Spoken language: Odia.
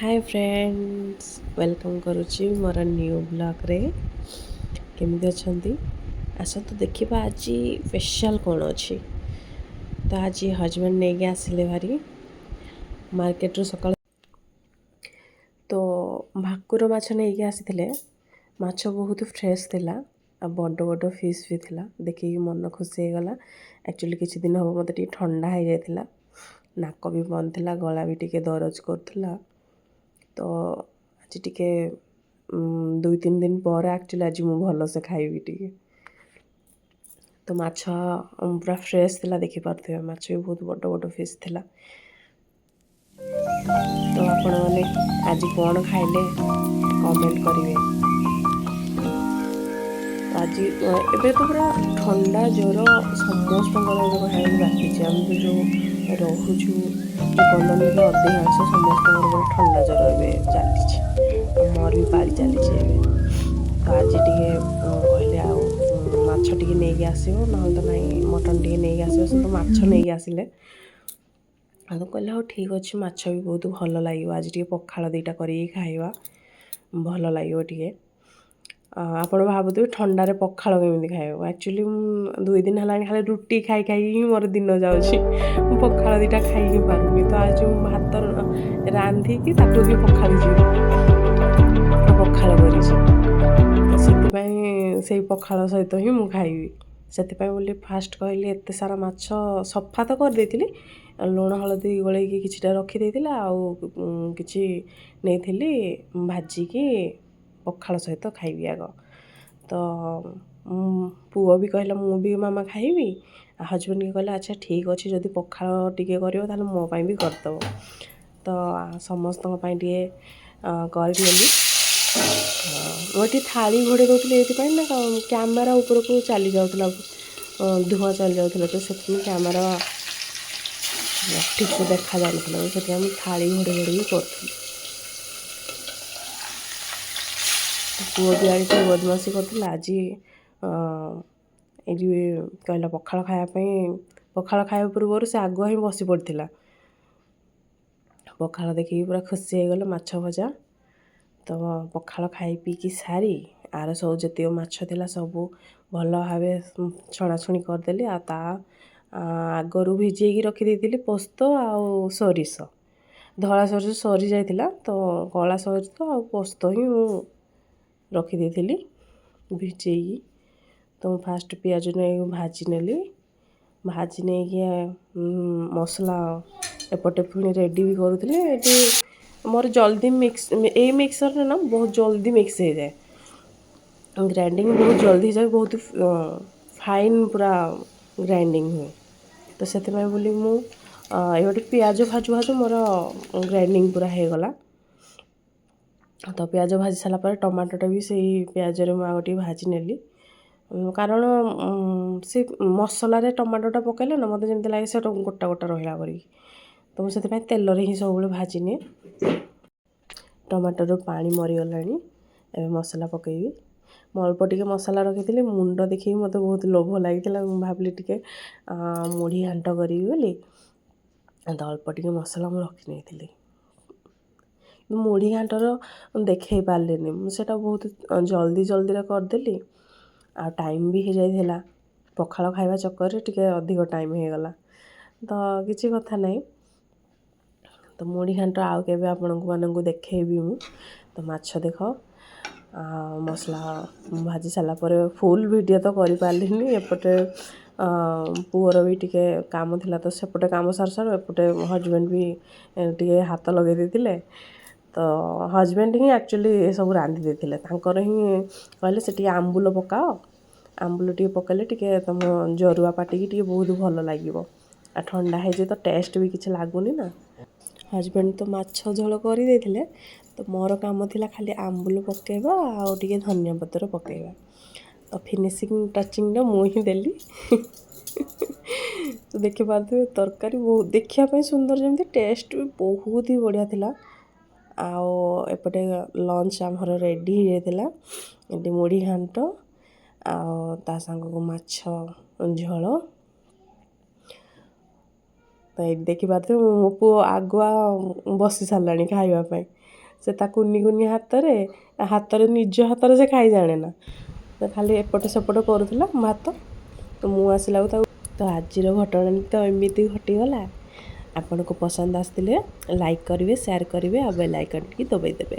हाय फ्रेंड्स वेलकम करुच्ची मोर न्यू ब्लॉग रे केମିତି ଅଛନ୍ତି ଆସନ୍ତୁ ଦେଖିବା ଆଜି ସ୍ପେଶାଲ କ'ଣ ଅଛି। ତ ଆଜି ହଜବେଣ୍ଡ ନେଇକି ଆସିଲେ ଭାରି ମାର୍କେଟରୁ ସକାଳ ତ ଭାକୁର ମାଛ ନେଇକି ଆସିଥିଲେ। ମାଛ ବହୁତ ଫ୍ରେଶ୍ ଥିଲା ଆଉ ବଡ଼ ବଡ଼ ଫିସ୍ ବି ଥିଲା। ଦେଖିକି ମନ ଖୁସି ହେଇଗଲା। ଆକ୍ଚୁଆଲି କିଛି ଦିନ ହେବ ମୋତେ ଟିକେ ଥଣ୍ଡା ହେଇଯାଇଥିଲା, ନାକ ବି ବନ୍ଦ ଥିଲା, ଗଳା ବି ଟିକେ ଦରଜ କରୁଥିଲା। ତ ଆଜି ଟିକେ 2-3 ଦିନ ପରେ ଆକ୍ଚୁଆଲି ଆଜି ମୁଁ ଭଲସେ ଖାଇବି ଟିକେ। ତ ମାଛ ପୁରା ଫ୍ରେଶ୍ ଥିଲା, ଦେଖିପାରୁଥିବେ ମାଛ ବି ବହୁତ ବଡ଼ ବଡ଼ ଫିସ୍ ଥିଲା। ତ ଆପଣମାନେ ଆଜି କ'ଣ ଖାଇଲେ କମେଣ୍ଟ କରିବେ। ଆଜି ଏବେ ତ ପୁରା ଥଣ୍ଡା ଜ୍ୱର ସମସ୍ତଙ୍କର ଏବେ କହିବାକୁ ବ୍ୟାପିଛି। ଆମେ ତ ଯେଉଁ ରହୁଛୁ ଯେଉଁ କଲୋନୀରେ ଅଧିକାଂଶ ସମସ୍ତଙ୍କର ପୁରା ଥଣ୍ଡା ଜ୍ୱର ଏବେ ଚାଲିଛି। ମୋର ବି ପାଳି ଚାଲିଛି ଏବେ। ତ ଆଜି ଟିକେ କହିଲେ ଆଉ ମାଛ ଟିକେ ନେଇକି ଆସିବ, ନହେଲେ ତ ନାହିଁ ମଟନ୍ ଟିକେ ନେଇକି ଆସିବ। ସେ ତ ମାଛ ନେଇକି ଆସିଲେ। ଆଉ କହିଲେ ହଉ ଠିକ୍ ଅଛି, ମାଛ ବି ବହୁତ ଭଲ ଲାଗିବ। ଆଜି ଟିକେ ପଖାଳ ଦୁଇଟା କରିକି ଖାଇବା, ଭଲ ଲାଗିବ ଟିକେ। ଆପଣ ଭାବୁଥିବେ ଥଣ୍ଡାରେ ପଖାଳ କେମିତି ଖାଇବ। ଆକ୍ଚୁଆଲି ମୁଁ 2 ଦିନ ହେଲାଣି ଖାଲି ରୁଟି ଖାଇ ଖାଇକି ହିଁ ମୋର ଦିନ ଯାଉଛି। ମୁଁ ପଖାଳ ଦୁଇଟା ଖାଇ ହିଁ ପାରୁନି। ତ ଆଜି ମୁଁ ଭାତ ରାନ୍ଧିକି ତାକୁ ହିଁ ପଖାଳିଯିବି, ପଖାଳ କରିଛି। ତ ସେଥିପାଇଁ ସେଇ ପଖାଳ ସହିତ ହିଁ ମୁଁ ଖାଇବି। ସେଥିପାଇଁ ବୋଲି ଫାଷ୍ଟ କହିଲି ଏତେ ସାରା ମାଛ ସଫା ତ କରିଦେଇଥିଲି, ଲୁଣ ହଳଦୀ ଗୋଳେଇକି କିଛିଟା ରଖିଦେଇଥିଲା, ଆଉ କିଛି ନେଇଥିଲି ଭାଜିକି ପଖାଳ ସହିତ ଖାଇବି ଆଗ। ତ ପୁଅ ବି କହିଲା ମୁଁ ବି ମାମା ଖାଇବି। ହଜବେଣ୍ଡ ବି କହିଲେ ଆଚ୍ଛା ଠିକ୍ ଅଛି, ଯଦି ପଖାଳ ଟିକେ କରିବ ତାହେଲେ ମୋ ପାଇଁ ବି କରିଦେବ। ତ ସମସ୍ତଙ୍କ ପାଇଁ ଟିକେ କରିନେଲି। ମୁଁ ଏଠି ଥାଳି ଘୋଡ଼େଇ ଦେଉଥିଲି ଏଇଥିପାଇଁ ନା କ୍ୟାମେରା ଉପରକୁ ଚାଲି ଯାଉଥିଲା, ଧୂଆଁ ଚାଲି ଯାଉଥିଲା। ତ ସେଥିପାଇଁ କ୍ୟାମେରା ଠିକ୍ ସେ ଦେଖାଯାଉନଥିଲା। ସେଥିପାଇଁ ମୁଁ ଥାଳି ଘୋଡ଼େଇ ଘୋଡ଼େଇ କରୁଥିଲି। ପୁଅ ବି ଆଣି ଟିକେ ବଦମାସି କରୁଥିଲା। ଆଜି ଏଇଠି କହିଲା ପଖାଳ ଖାଇବା ପାଇଁ। ପଖାଳ ଖାଇବା ପୂର୍ବରୁ ସେ ଆଗୁଆ ହିଁ ବସି ପଡ଼ିଥିଲା। ପଖାଳ ଦେଖିକି ପୁରା ଖୁସି ହେଇଗଲେ। ମାଛ ଭଜା ତ ପଖାଳ ଖାଇ ପିଇକି ସାରି ଆର ସବୁ ଯେତିକ ମାଛ ଥିଲା ସବୁ ଭଲ ଭାବେ ଛଣାଛଣି କରିଦେଲି। ଆଉ ତା ଆଗରୁ ଭିଜେଇକି ରଖିଦେଇଥିଲି ପୋସ୍ତ ଆଉ ସୋରିଷ। ଧଳା ସୋରିଷ ସରିଯାଇଥିଲା, ତ କଳା ସୋରିଷ ଆଉ ପୋସ୍ତ ହିଁ ମୁଁ ରଖିଦେଇଥିଲି ଭିଜେଇକି। ତ ମୁଁ ଫାଷ୍ଟ ପିଆଜ ନେଇକି ଭାଜି ନେଲି। ଭାଜି ନେଇକି ମସଲା ଏପଟେ ପୁଣି ରେଡ଼ି ବି କରୁଥିଲି। ଏଠି ମୋର ଜଲ୍ଦି ଏଇ ମିକ୍ସରରେ ନା ବହୁତ ଜଲ୍ଦି ମିକ୍ସ ହେଇଯାଏ। ଗ୍ରାଇଣ୍ଡିଙ୍ଗ ବହୁତ ଜଲ୍ଦି ହେଇଯାଏ, ବହୁତ ଫାଇନ୍ ପୁରା ଗ୍ରାଇଣ୍ଡିଙ୍ଗ ହୁଏ। ତ ସେଥିପାଇଁ ବୋଲି ମୁଁ ଏପଟେ ପିଆଜ ଭାଜୁ ଭାଜୁ ମୋର ଗ୍ରାଇଣ୍ଡିଙ୍ଗ ପୁରା ହେଇଗଲା। ତ ପିଆଜ ଭାଜି ସାରିଲା ପରେ ଟମାଟୋଟା ବି ସେଇ ପିଆଜରେ ମୁଁ ଆଉ ଟିକେ ଭାଜି ନେଲି। କାରଣ ସେ ମସଲାରେ ଟମାଟୋଟା ପକାଇଲେ ନା ମୋତେ ଯେମିତି ଲାଗେ ସେଟା ଗୋଟା ଗୋଟା ରହିଲା କରିକି। ତ ମୁଁ ସେଥିପାଇଁ ତେଲରେ ହିଁ ସବୁବେଳେ ଭାଜିନିଏ। ଟମାଟୋରୁ ପାଣି ମରିଗଲାଣି, ଏବେ ମସଲା ପକାଇବି। ମୁଁ ଅଳ୍ପ ଟିକେ ମସଲା ରଖିଥିଲି, ମୁଣ୍ଡ ଦେଖିକି ମୋତେ ବହୁତ ଲୋଭ ଲାଗିଥିଲା। ମୁଁ ଭାବିଲି ଟିକେ ମୁଢ଼ି ଘାଣ୍ଟ କରିବି ବୋଲି, ତ ଅଳ୍ପ ଟିକେ ମସଲା ମୁଁ ରଖିନେଇଥିଲି। ମୁଢ଼ି ଘାଣ୍ଟର ଦେଖେଇ ପାରିଲିନି, ମୁଁ ସେଇଟା ବହୁତ ଜଲ୍ଦିରେ କରିଦେଲି। ଆଉ ଟାଇମ୍ ବି ହେଇଯାଇଥିଲା। ପଖାଳ ଖାଇବା ଚକ୍କରରେ ଟିକେ ଅଧିକ ଟାଇମ୍ ହେଇଗଲା। ତ କିଛି କଥା ନାହିଁ। ତ ମୁଢ଼ି ଘାଣ୍ଟ ଆଉ କେବେ ଆପଣମାନଙ୍କୁ ଦେଖେଇବି ମୁଁ। ତ ମାଛ ଦେଖ ମସଲା ଭାଜି ସାରିଲା ପରେ ଫୁଲ୍ ଭିଡ଼ିଓ ତ କରିପାରିଲିନି। ଏପଟେ ପୁଅର ବି ଟିକେ କାମ ଥିଲା, ତ ସେପଟେ କାମ ସାରୁ ସାରୁ ଏପଟେ ହଜବେଣ୍ଡ ବି ଟିକେ ହାତ ଲଗାଇ ଦେଇଥିଲେ। ତ ହଜବେଣ୍ଡ ହିଁ ଆକ୍ଚୁଆଲି ଏସବୁ ରାନ୍ଧି ଦେଇଥିଲେ। ତାଙ୍କର ହିଁ କହିଲେ ସେ ଟିକେ ଆମ୍ବୁଲ ପକାଅ, ଆମ୍ବୁଲ ଟିକେ ପକାଇଲେ ଟିକେ ତୁମ ଜରୁଆ ପାଟିକି ଟିକେ ବହୁତ ଭଲ ଲାଗିବ। ଆଉ ଥଣ୍ଡା ହେଇଛି ତ ଟେଷ୍ଟ ବି କିଛି ଲାଗୁନି ନା। ହଜବେଣ୍ଡ ତ ମାଛ ଝୋଳ କରିଦେଇଥିଲେ, ତ ମୋର କାମ ଥିଲା ଖାଲି ଆମ୍ବୁଲ ପକାଇବା ଆଉ ଟିକେ ଧନିଆ ପତ୍ର ପକାଇବା। ତ ଫିନିସିଂ ଟଚିଂଟା ମୁଁ ହିଁ ଦେଲି। ତ ଦେଖିପାରୁଥିବେ ତରକାରୀ ବହୁତ ଦେଖିବା ପାଇଁ ସୁନ୍ଦର, ଯେମିତି ଟେଷ୍ଟ ବି ବହୁତ ହି ବଢ଼ିଆ ଥିଲା। ଆଉ ଏପଟେ ଲଞ୍ଚ ଆମର ରେଡ଼ି ହେଇଯାଇଥିଲା। ଏଠି ମୁଢ଼ି ଘାଣ୍ଟ ଆଉ ତା ସାଙ୍ଗକୁ ମାଛ ଝୋଳ। ତ ଏଇଠି ଦେଖିପାରୁଥିବେ ମୋ ପୁଅ ଆଗୁଆ ବସି ସାରିଲାଣି ଖାଇବା ପାଇଁ। ସେ ତା କୁନି କୁନି ହାତରେ ନିଜ ହାତରେ ସେ ଖାଇ ଜାଣେ ନା, ଖାଲି ଏପଟ ସେପଟ କରୁଥିଲା ଭାତ। ତ ମୁଁ ଆସିଲାକୁ ତାକୁ ତ ଆଜିର ଘଟଣାଟି ତ ଏମିତି ଘଟିଗଲା। ଆପଣଙ୍କୁ ପସନ୍ଦ ଆସିଥିଲେ ଲାଇକ୍ କରିବେ, ସେୟାର କରିବେ ଆଉ ବେଲ୍ ଆଇକନ୍ ଟିକେ ଦବାଇ ଦେବେ।